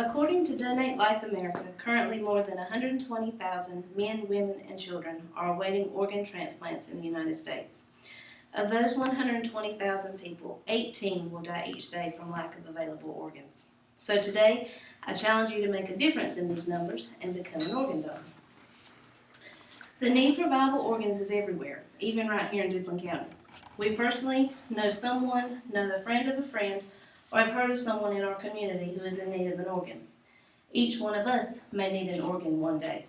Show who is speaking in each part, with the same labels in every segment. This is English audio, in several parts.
Speaker 1: According to Donate Life America, currently more than 120,000 men, women, and children are awaiting organ transplants in the United States. Of those 120,000 people, 18 will die each day from lack of available organs. So today, I challenge you to make a difference in these numbers and become an organ donor. The need for viable organs is everywhere, even right here in Duplin County. We personally know someone, know a friend of a friend, or have heard of someone in our community who is in need of an organ. Each one of us may need an organ one day.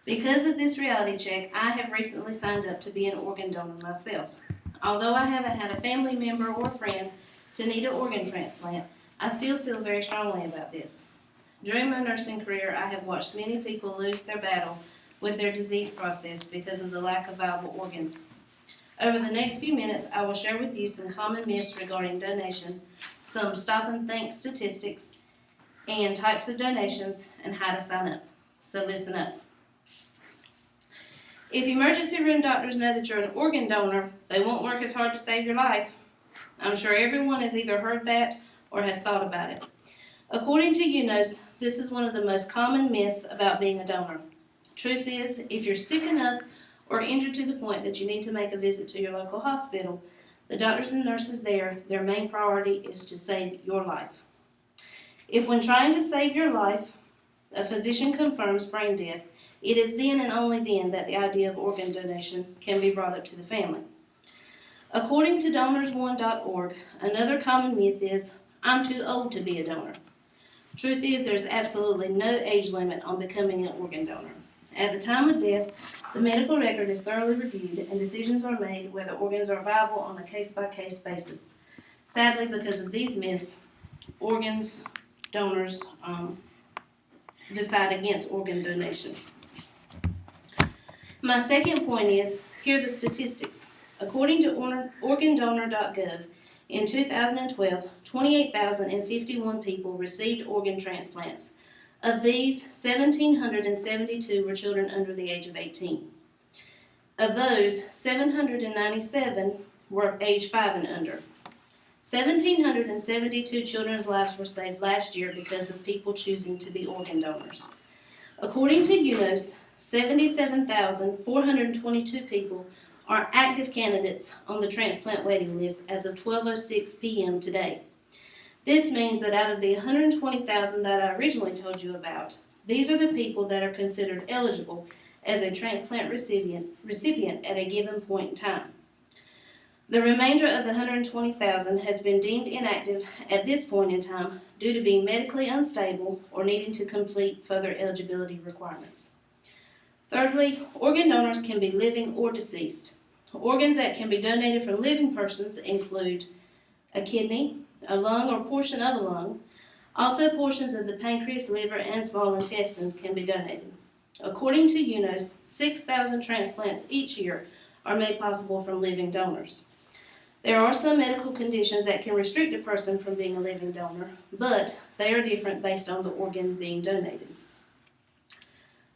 Speaker 1: Because of this reality check, I have recently signed up to be an organ donor myself. Although I haven't had a family member or friend to need an organ transplant, I still feel very strongly about this. During my nursing career, I have watched many people lose their battle with their disease process because of the lack of viable organs. Over the next few minutes, I will share with you some common myths regarding donation, some stop and think statistics, and types of donations, and how to sign up. So listen up. If emergency room doctors know that you're an organ donor, they won't work as hard to save your life. I'm sure everyone has either heard that or has thought about it. According to UNOS, this is one of the most common myths about being a donor. Truth is, if you're sick enough or injured to the point that you need to make a visit to your local hospital, the doctors and nurses there, their main priority is to save your life. If when trying to save your life, a physician confirms brain death, it is then and only then that the idea of organ donation can be brought up to the family. According to donors1.org, another common myth is, I'm too old to be a donor. Truth is, there's absolutely no age limit on becoming an organ donor. At the time of death, the medical record is thoroughly reviewed and decisions are made whether organs are viable on a case-by-case basis. Sadly, because of these myths, donors decide against organ donations. My second point is, here are the statistics. According to organdonor.gov, in 2012, 28,051 people received organ transplants. Of these, 1,772 were children under the age of 18. Of those, 797 were age 5 and under. 1,772 children's lives were saved last year because of people choosing to be organ donors. According to UNOS, 77,422 people are active candidates on the transplant waiting list as of 12:06 p.m. today. This means that out of the 120,000 that I originally told you about, these are the people that are considered eligible as a transplant recipient at a given point in time. The remainder of the 120,000 has been deemed inactive at this point in time due to being medically unstable or needing to complete further eligibility requirements. Thirdly, organ donors can be living or deceased. Organs that can be donated from living persons include a kidney, a lung or portion of a lung. Also, portions of the pancreas, liver, and small intestines can be donated. According to UNOS, 6,000 transplants each year are made possible from living donors. There are some medical conditions that can restrict a person from being a living donor, but they are different based on the organ being donated.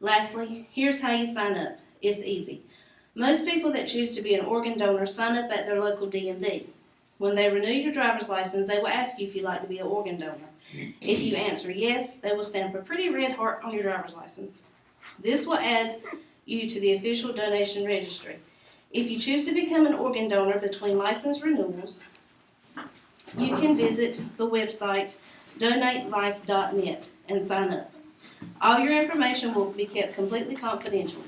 Speaker 1: Lastly, here's how you sign up. It's easy. Most people that choose to be an organ donor sign up at their local DMV. When they renew your driver's license, they will ask you if you'd like to be an organ donor. If you answer yes, they will stamp a pretty red heart on your driver's license. This will add you to the official donation registry. If you choose to become an organ donor between license renewals, you can visit the website donatelife.net and sign up. All your information will be kept completely confidential.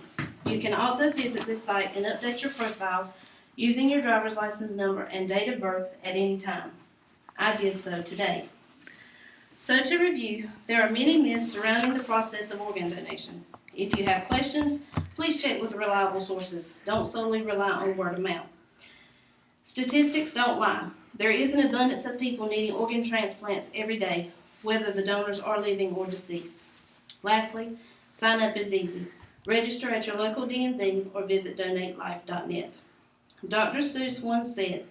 Speaker 1: You can also visit this site and update your profile using your driver's license number and date of birth at any time. I did so today. So to review, there are many myths surrounding the process of organ donation. If you have questions, please check with reliable sources. Don't solely rely on word of mouth. Statistics don't lie. There is an abundance of people needing organ transplants every day, whether the donors are living or deceased. Lastly, sign up is easy. Register at your local DMV or visit donatelife.net. Dr. Seuss once said,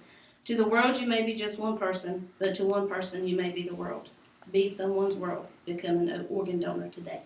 Speaker 1: "To the world you may be just one person, but to one person you may be the world." Be someone's world. Become an organ donor today.